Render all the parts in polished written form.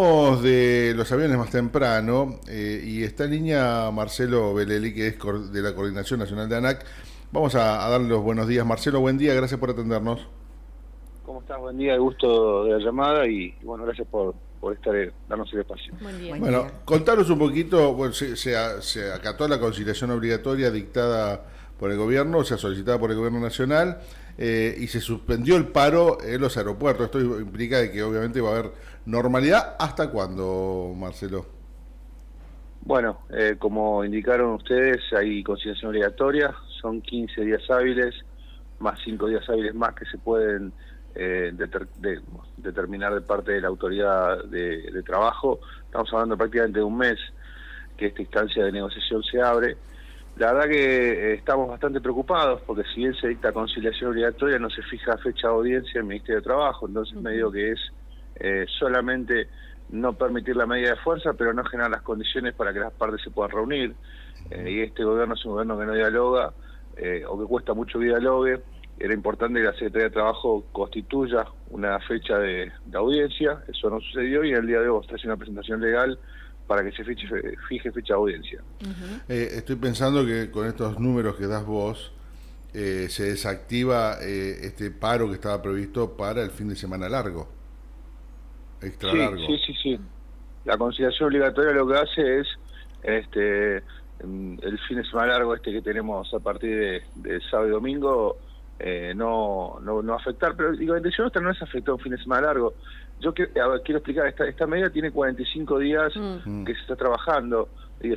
De los aviones más temprano y está en línea Marcelo Beleli, que es de la Coordinación Nacional de ANAC. Vamos a darle los buenos días. Marcelo, buen día, gracias por atendernos. ¿Cómo estás? Buen día, gusto de la llamada y bueno, gracias por darnos el espacio. Buen día. Bueno, contaros un poquito, bueno, se acató la conciliación obligatoria dictada por el gobierno, o sea, solicitada por el gobierno nacional, y se suspendió el paro en los aeropuertos. Esto implica de que obviamente va a haber normalidad. ¿Hasta cuándo, Marcelo? Bueno, como indicaron ustedes, hay conciliación obligatoria, son 15 días hábiles, más 5 días hábiles más que se pueden determinar de parte de la autoridad de trabajo. Estamos hablando prácticamente de un mes que esta instancia de negociación se abre. La verdad que estamos bastante preocupados porque si bien se dicta conciliación obligatoria no se fija fecha de audiencia en el Ministerio de Trabajo, entonces me digo que es solamente no permitir la medida de fuerza, pero no generar las condiciones para que las partes se puedan reunir. Y este gobierno es un gobierno que no dialoga, o que cuesta mucho que dialogue. Era importante que la Secretaría de Trabajo constituya una fecha de audiencia, eso no sucedió y en el día de hoy está haciendo una presentación legal para que se fije fecha de audiencia. Estoy pensando que con estos números que das vos, se desactiva este paro que estaba previsto para el fin de semana largo, extra largo. Sí. La conciliación obligatoria lo que hace es el fin de semana largo que tenemos a partir de sábado y domingo, no afectar, pero digo, la intención nuestra no es afectar un fin de semana largo. Yo quiero explicar, esta medida tiene 45 días que se está trabajando,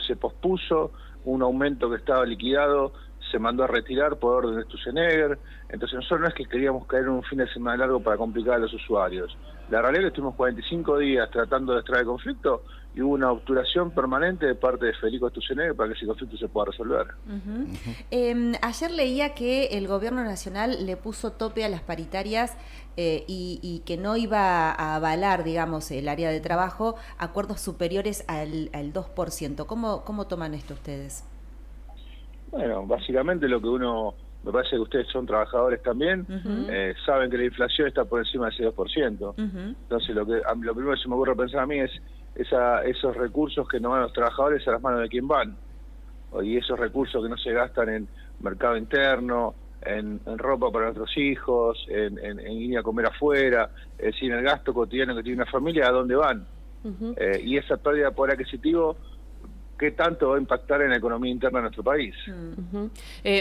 se pospuso, un aumento que estaba liquidado se mandó a retirar por orden de Sturzenegger, entonces nosotros no es que queríamos caer en un fin de semana largo para complicar a los usuarios. La realidad es que estuvimos 45 días tratando de extraer el conflicto y hubo una obturación permanente de parte de Federico Sturzenegger para que ese conflicto se pueda resolver. Ayer leía que el gobierno nacional le puso tope a las paritarias y que no iba a avalar, digamos, el área de trabajo, acuerdos superiores al 2%. ¿Cómo toman esto ustedes? Bueno, básicamente lo que me parece que ustedes son trabajadores también, saben que la inflación está por encima del 2%. Entonces lo primero que se me ocurre pensar a mí es esos recursos que no van a los trabajadores, a las manos de quién van. Y esos recursos que no se gastan en mercado interno, en ropa para nuestros hijos, en ir a comer afuera, es decir, en el gasto cotidiano que tiene una familia, ¿a dónde van? Y esa pérdida de poder adquisitivo, ¿qué tanto va a impactar en la economía interna de nuestro país?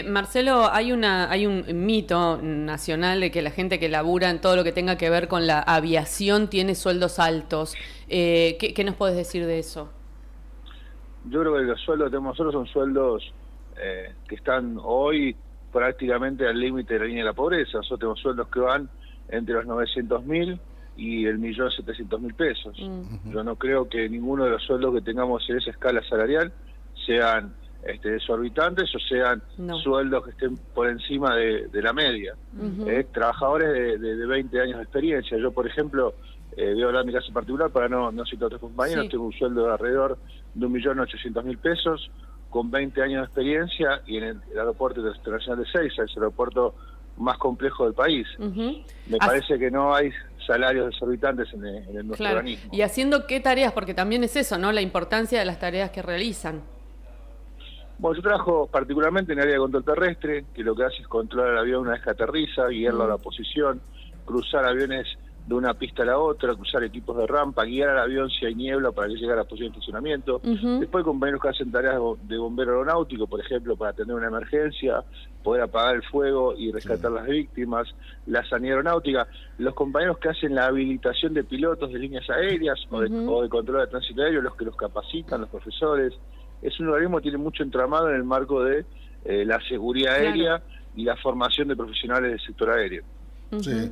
Marcelo, hay un mito nacional de que la gente que labura en todo lo que tenga que ver con la aviación tiene sueldos altos. ¿Qué nos podés decir de eso? Yo creo que los sueldos que tenemos nosotros son sueldos que están hoy prácticamente al límite de la línea de la pobreza. Nosotros tenemos sueldos que van entre los 900.000 y el 1.700.000 pesos. Yo no creo que ninguno de los sueldos que tengamos en esa escala salarial sean desorbitantes o sean sueldos que estén por encima de la media. Trabajadores de 20 años de experiencia. Yo, por ejemplo, voy a hablar de mi caso particular para no citar a otros compañeros, tengo un sueldo de alrededor de 1.800.000 pesos, con 20 años de experiencia, y en el Aeropuerto Internacional de Seiza, es el aeropuerto más complejo del país. Me parece que no hay salarios desorbitantes en nuestro organismo. ¿Y haciendo qué tareas? Porque también es eso, ¿no? La importancia de las tareas que realizan. Bueno, yo trabajo particularmente en el área de control terrestre, que lo que hace es controlar el avión una vez que aterriza, guiarlo a la posición, cruzar aviones de una pista a la otra, cruzar equipos de rampa, guiar al avión si hay niebla para que llegue a la posición de estacionamiento. Después hay compañeros que hacen tareas de bombero aeronáutico, por ejemplo, para atender una emergencia, poder apagar el fuego y rescatar las víctimas, la sanidad aeronáutica, los compañeros que hacen la habilitación de pilotos de líneas aéreas o de control de tránsito aéreo, los que los capacitan, los profesores. Es un organismo que tiene mucho entramado en el marco de la seguridad aérea y la formación de profesionales del sector aéreo. Sí.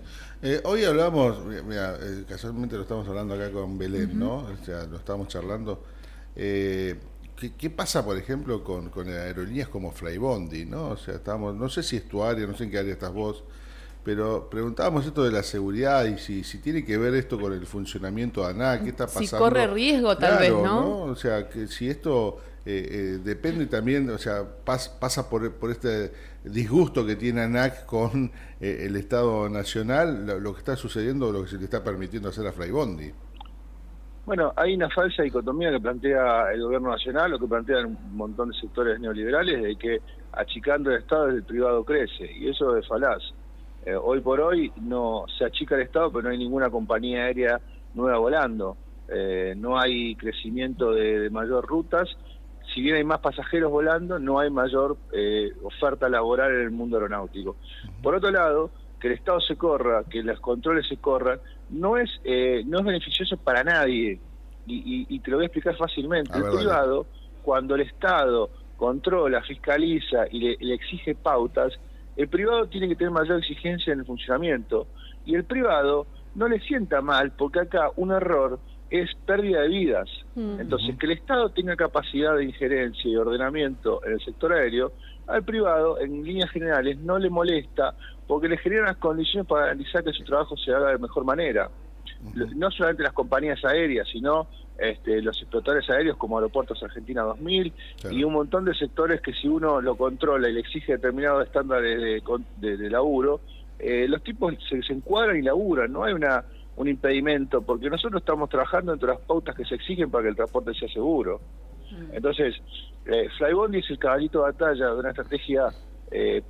Hoy hablamos, mira, casualmente lo estamos hablando acá con Belén, ¿no? O sea, lo estamos charlando. ¿Qué pasa, por ejemplo, con aerolíneas como Flybondi, ¿no? O sea, no sé si es tu área, no sé en qué área estás vos, pero preguntábamos esto de la seguridad y si tiene que ver esto con el funcionamiento de ANAC, qué está pasando. Si corre riesgo, tal vez, ¿no? O sea, que si esto depende también, o sea, pasa por este disgusto que tiene ANAC con el Estado Nacional, lo que está sucediendo, lo que se le está permitiendo hacer a Flybondi. Bueno, hay una falsa dicotomía que plantea el gobierno nacional, o que plantean un montón de sectores neoliberales, de que achicando el Estado el privado crece, y eso es falaz. Hoy por hoy no se achica el Estado, pero no hay ninguna compañía aérea nueva volando. No hay crecimiento de mayor rutas. Si bien hay más pasajeros volando, no hay mayor oferta laboral en el mundo aeronáutico. Por otro lado, que el Estado se corra, que los controles se corran, no es beneficioso para nadie. Y te lo voy a explicar fácilmente. El privado, cuando el Estado controla, fiscaliza y le exige pautas, el privado tiene que tener mayor exigencia en el funcionamiento. Y el privado no le sienta mal, porque acá un error es pérdida de vidas. Entonces, que el Estado tenga capacidad de injerencia y ordenamiento en el sector aéreo, al privado, en líneas generales, no le molesta, porque le genera las condiciones para garantizar que su trabajo se haga de mejor manera. No solamente las compañías aéreas, sino los explotadores aéreos como Aeropuertos Argentina 2000, claro, y un montón de sectores que si uno lo controla y le exige determinados estándares de laburo, los tipos se encuadran y laburan, no hay un impedimento, porque nosotros estamos trabajando entre las pautas que se exigen para que el transporte sea seguro. Entonces, Flybondi es el caballito de batalla de una estrategia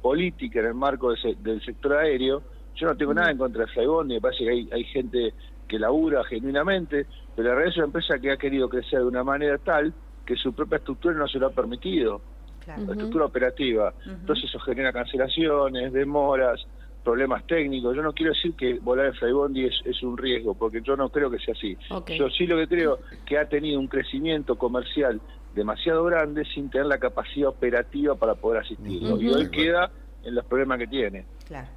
política en el marco del sector aéreo. Yo no tengo nada en contra de Flybondi, me parece que hay gente que labura genuinamente, pero la realidad es una empresa que ha querido crecer de una manera tal que su propia estructura no se lo ha permitido, claro, la estructura operativa. Entonces eso genera cancelaciones, demoras, problemas técnicos. Yo no quiero decir que volar en Flybondi es un riesgo, porque yo no creo que sea así. Yo sí lo que creo que ha tenido un crecimiento comercial demasiado grande sin tener la capacidad operativa para poder asistirlo. Y hoy queda en los problemas que tiene.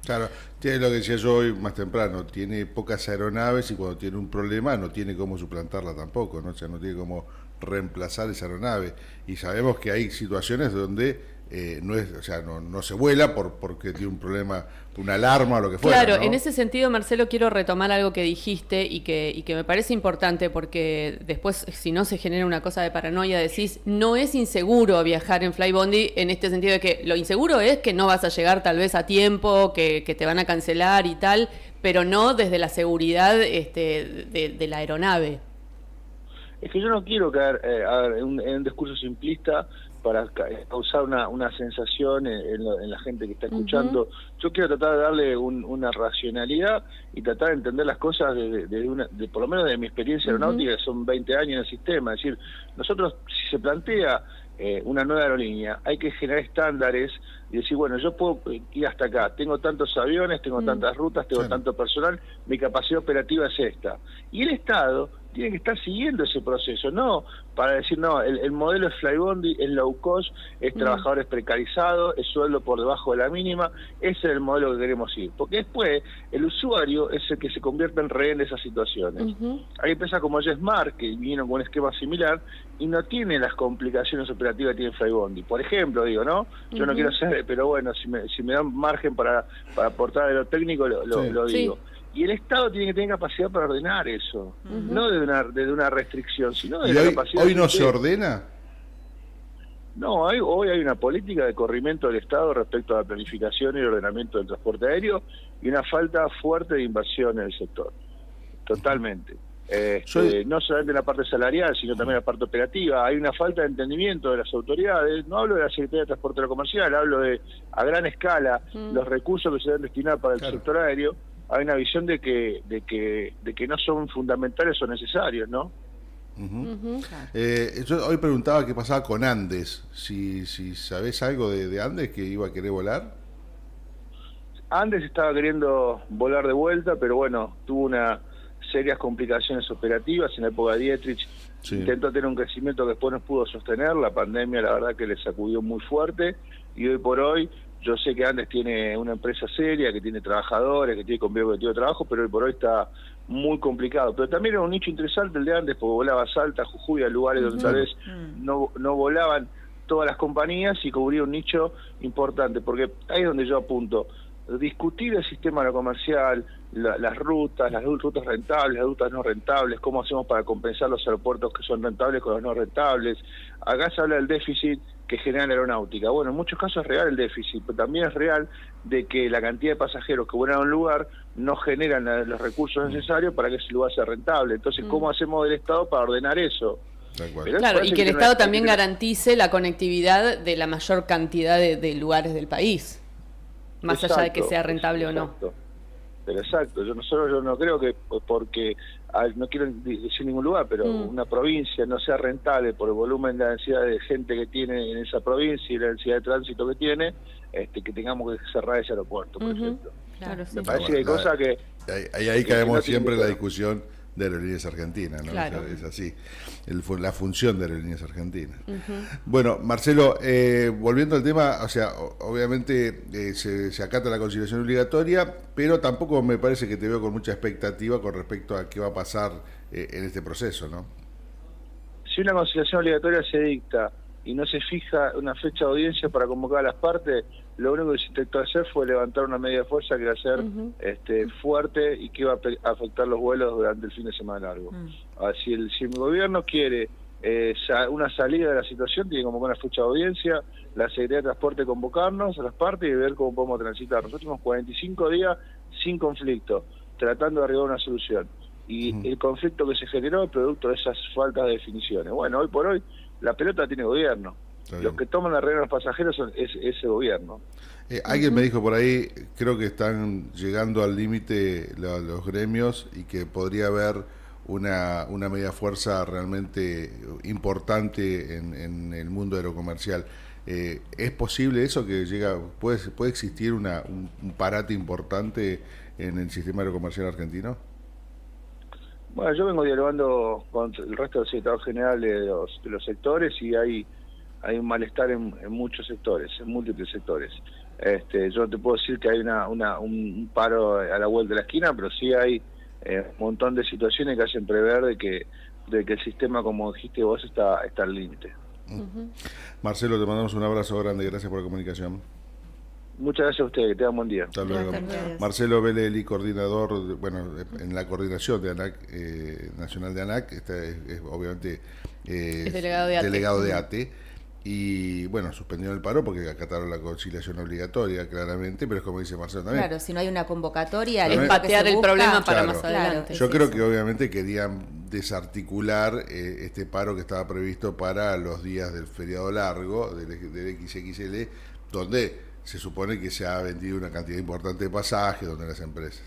Claro, tiene lo que decía yo hoy más temprano, tiene pocas aeronaves y cuando tiene un problema no tiene cómo suplantarla tampoco, ¿no? O sea, no tiene cómo reemplazar esa aeronave. Y sabemos que hay situaciones donde no se vuela porque tiene un problema, una alarma o lo que fuera. Claro, ¿no? En ese sentido, Marcelo, quiero retomar algo que dijiste y que me parece importante, porque después, si no se genera una cosa de paranoia, decís, no es inseguro viajar en Flybondi, en este sentido de que lo inseguro es que no vas a llegar tal vez a tiempo, que te van a cancelar y tal, pero no desde la seguridad de la aeronave. Es que yo no quiero caer en un discurso simplista para causar una sensación en la gente que está escuchando. Yo quiero tratar de darle una racionalidad y tratar de entender las cosas por lo menos de mi experiencia aeronáutica, que son 20 años en el sistema. Es decir, nosotros, si se plantea una nueva aerolínea, hay que generar estándares y decir, bueno, yo puedo ir hasta acá, tengo tantos aviones, tengo tantas rutas, tengo tanto personal, mi capacidad operativa es esta. Y el Estado tiene que estar siguiendo ese proceso, no para decir, no, el modelo es Flybondi, es low cost, es trabajadores precarizados, es sueldo por debajo de la mínima, ese es el modelo que queremos ir. Porque después el usuario es el que se convierte en rehén de esas situaciones. Hay empresas como JetSmart que vinieron con un esquema similar y no tienen las complicaciones operativas que tiene Flybondi. Por ejemplo, digo, ¿no? Yo no quiero ser, pero bueno, si me dan margen para aportar de lo técnico, lo digo. Y el Estado tiene que tener capacidad para ordenar eso, no de una restricción, sino de la capacidad. ¿Hoy no se ordena? No, hoy hay una política de corrimiento del Estado respecto a la planificación y el ordenamiento del transporte aéreo y una falta fuerte de inversión en el sector, totalmente. No solamente en la parte salarial, sino también en la parte operativa. Hay una falta de entendimiento de las autoridades. No hablo de la Secretaría de Transporte Comercial, hablo de a gran escala los recursos que se deben destinar para el sector aéreo. Hay una visión de que no son fundamentales o necesarios, ¿no? Yo hoy preguntaba qué pasaba con Andes, si sabés algo de Andes, que iba a querer volar. Andes estaba queriendo volar de vuelta, pero bueno, tuvo serias complicaciones operativas en la época de Dietrich. Intentó tener un crecimiento que después no pudo sostener. La pandemia, la verdad, que le sacudió muy fuerte, y hoy por hoy yo sé que Andes tiene una empresa seria, que tiene trabajadores, que tiene convenio colectivo de trabajo, pero hoy por hoy está muy complicado. Pero también era un nicho interesante el de Andes, porque volaba a Salta, Jujuy, a lugares donde tal vez no volaban todas las compañías, y cubría un nicho importante, porque ahí es donde yo apunto. Discutir el sistema aerocomercial, las rutas rentables, las rutas no rentables, cómo hacemos para compensar los aeropuertos que son rentables con los no rentables. Acá se habla del déficit que genera la aeronáutica. Bueno, en muchos casos es real el déficit, pero también es real de que la cantidad de pasajeros que vuelan a un lugar no generan los recursos necesarios para que ese lugar sea rentable. Entonces, ¿cómo hacemos del Estado para ordenar eso? Claro, y que el Estado también garantice la conectividad de la mayor cantidad de lugares del país, más allá de que sea rentable o no. Pero exacto, yo no creo que porque, no quiero decir ningún lugar, pero una provincia no sea rentable por el volumen de la densidad de gente que tiene en esa provincia y la densidad de tránsito que tiene, que tengamos que cerrar ese aeropuerto, por ejemplo. Claro, sí. Me parece que hay cosas que... Ahí caemos siempre en la discusión de Aerolíneas Argentinas, ¿no? Claro. Es así, la función de Aerolíneas Argentinas. Bueno, Marcelo, volviendo al tema, o sea, obviamente se acata la conciliación obligatoria, pero tampoco me parece que te veo con mucha expectativa con respecto a qué va a pasar en este proceso, ¿no? Si una conciliación obligatoria se dicta y no se fija una fecha de audiencia para convocar a las partes, lo único que se intentó hacer fue levantar una medida de fuerza que iba a ser fuerte y que iba a afectar los vuelos durante el fin de semana largo. Si el gobierno quiere una salida de la situación, tiene que convocar una fecha de audiencia, la Secretaría de Transporte convocarnos a las partes y ver cómo podemos transitar. Nosotros tenemos 45 días sin conflicto, tratando de arribar una solución. Y el conflicto que se generó es producto de esas faltas de definiciones. Bueno, hoy por hoy la pelota tiene gobierno. Los que toman la regla de los pasajeros es ese gobierno. Alguien me dijo por ahí, creo que están llegando al límite los gremios y que podría haber una medida de fuerza realmente importante en el mundo aerocomercial. ¿Es posible eso que puede existir un parate importante en el sistema aerocomercial argentino? Bueno, yo vengo dialogando con el resto del secretario general de los sectores y hay un malestar en muchos sectores, en múltiples sectores. Yo no te puedo decir que hay un paro a la vuelta de la esquina, pero sí hay un montón de situaciones que hacen prever de que el sistema, como dijiste vos, está al límite. Marcelo, te mandamos un abrazo grande, gracias por la comunicación. Muchas gracias a ustedes, que tengan buen día. Hasta luego. Marcelo Beleli, coordinador, en la coordinación de ANAC, nacional de ANAC, es obviamente es delegado de ATE. Y bueno, suspendieron el paro porque acataron la conciliación obligatoria, claramente, pero es como dice Marcelo también. Claro, si no hay una convocatoria, es patear el problema para más adelante. Yo creo que obviamente querían desarticular este paro que estaba previsto para los días del feriado largo, del XXL, donde se supone que se ha vendido una cantidad importante de pasajes, donde las empresas.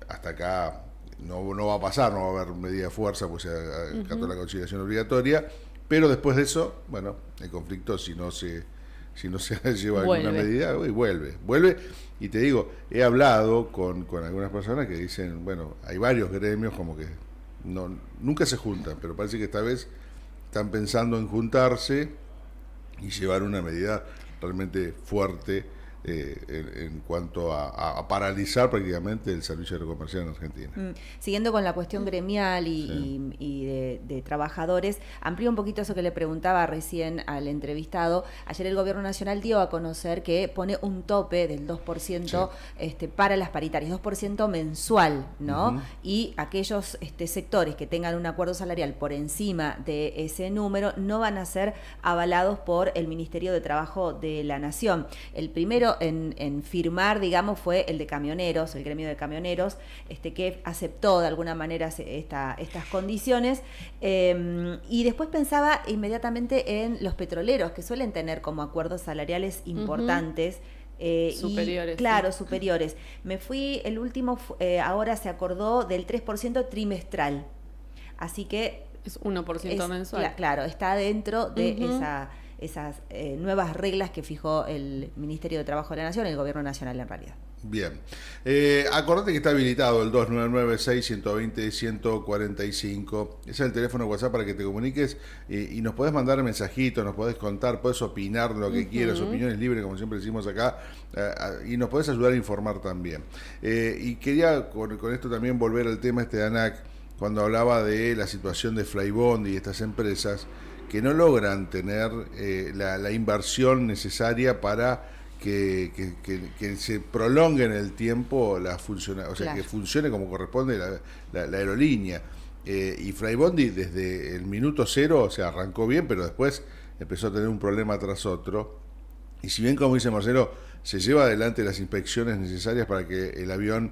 Hasta acá no va a pasar, no va a haber medida de fuerza, pues se acató la conciliación obligatoria. Pero después de eso, bueno, el conflicto, si no se lleva alguna medida, vuelve. Y te digo, he hablado con algunas personas que dicen, bueno, hay varios gremios como que nunca se juntan, pero parece que esta vez están pensando en juntarse y llevar una medida realmente fuerte en cuanto a paralizar prácticamente el servicio aerocomercial en Argentina. Siguiendo con la cuestión gremial y de trabajadores, amplío un poquito eso que le preguntaba recién al entrevistado. Ayer el Gobierno Nacional dio a conocer que pone un tope del 2% para las paritarias, 2% mensual, ¿no? Y aquellos sectores que tengan un acuerdo salarial por encima de ese número no van a ser avalados por el Ministerio de Trabajo de la Nación. El primero en firmar, digamos, fue el de camioneros, el gremio de camioneros, que aceptó de alguna manera estas condiciones. Y después pensaba inmediatamente en los petroleros, que suelen tener como acuerdos salariales importantes. Superiores. Claro, superiores. Me fui, el último, ahora se acordó del 3% trimestral. Así que... Es 1% mensual. Claro, está dentro de esas nuevas reglas que fijó el Ministerio de Trabajo de la Nación, el Gobierno Nacional en realidad. Bien. Acordate que está habilitado el 2996-120-145. Ese es el teléfono de WhatsApp para que te comuniques y nos podés mandar mensajitos, nos podés contar, podés opinar lo que quieras, opiniones libres, como siempre decimos acá, y nos podés ayudar a informar también. Y quería con esto también volver al tema de ANAC, cuando hablaba de la situación de Flybondi y estas empresas que no logran tener la inversión necesaria para que se prolongue en el tiempo que funcione como corresponde la aerolínea. Y Flybondi desde el minuto cero arrancó bien, pero después empezó a tener un problema tras otro. Y si bien, como dice Marcelo, se lleva adelante las inspecciones necesarias para que el avión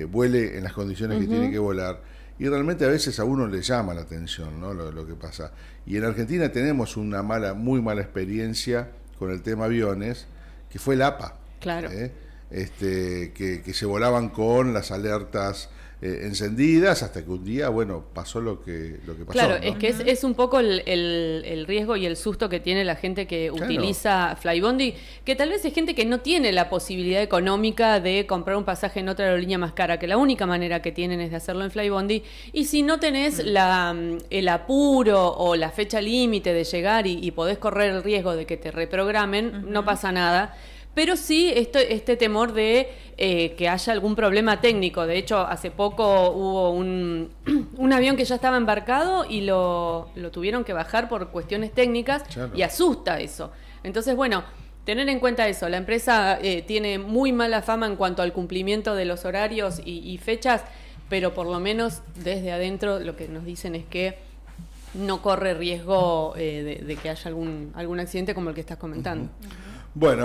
vuele en las condiciones que tiene que volar, y realmente a veces a uno le llama la atención, ¿no? lo que pasa. Y en Argentina tenemos una muy mala experiencia con el tema aviones, que fue el APA. Claro. Que se volaban con las alertas encendidas, hasta que un día, bueno, pasó lo que pasó. Claro, ¿no? es que es un poco el riesgo y el susto que tiene la gente que utiliza Flybondi, que tal vez es gente que no tiene la posibilidad económica de comprar un pasaje en otra aerolínea más cara, que la única manera que tienen es de hacerlo en Flybondi, y si no tenés el apuro o la fecha límite de llegar y podés correr el riesgo de que te reprogramen, no pasa nada. Pero sí este temor de que haya algún problema técnico. De hecho, hace poco hubo un avión que ya estaba embarcado y lo tuvieron que bajar por cuestiones técnicas, claro. Y asusta eso. Entonces, bueno, tener en cuenta eso. La empresa tiene muy mala fama en cuanto al cumplimiento de los horarios y fechas, pero por lo menos desde adentro lo que nos dicen es que no corre riesgo de que haya algún accidente como el que estás comentando. Bueno.